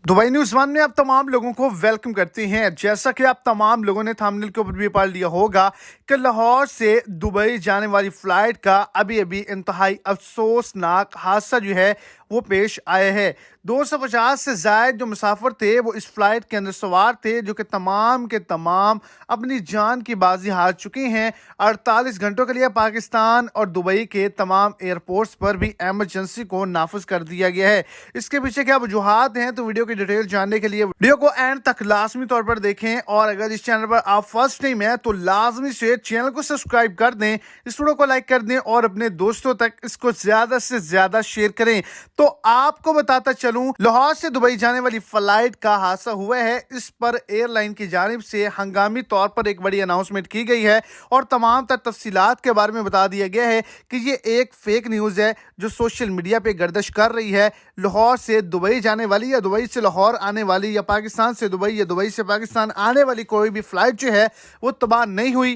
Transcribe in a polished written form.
Dubai news one में आप तमाम लोगों को वेलकम करते हैं। जैसा कि आप तमाम लोगों ने थंबनेल के ऊपर भी पढ़ लिया होगा कि लाहौर से दुबई जाने वाली फ्लाइट का अभी अभी इंतहाई अफसोसनाक हादसा जो है वो पेश आया है। 250 से ज्यादा जो मुसाफिर थे वो इस फ्लाइट के अंदर सवार थे, जो कि तमाम के तमाम अपनी जान की बाजी हार चुके हैं। 48 घंटों के लिए पाकिस्तान और दुबई के तमाम एयरपोर्ट्स पर भी इमरजेंसी को नाफिज कर दिया गया है। इसके पीछे क्या वजूहात हैं, तो वीडियो की डिटेल जानने के लिए वीडियो को एंड तक लाजमी तौर पर देखें। और अगर इस चैनल पर आप फर्स्ट टाइम है तो लाजमी से चैनल को सब्सक्राइब कर दें, इस वीडियो को लाइक कर दें और अपने दोस्तों तक इसको ज्यादा से ज्यादा शेयर करें। तो आपको बताता चलूं, लाहौर से दुबई जाने वाली फ्लाइट का हादसा हुआ है। इस पर एयरलाइन की जानिब से हंगामी तौर पर एक बड़ी अनाउंसमेंट की गई है और तमाम तफसीलात के बारे में बता दिया गया है कि ये एक फेक न्यूज है जो सोशल मीडिया पे गर्दिश कर रही है। लाहौर से दुबई जाने वाली या दुबई से लाहौर आने वाली या पाकिस्तान से दुबई या दुबई से पाकिस्तान आने वाली कोई भी फ्लाइट जो है वो तबाह नहीं हुई।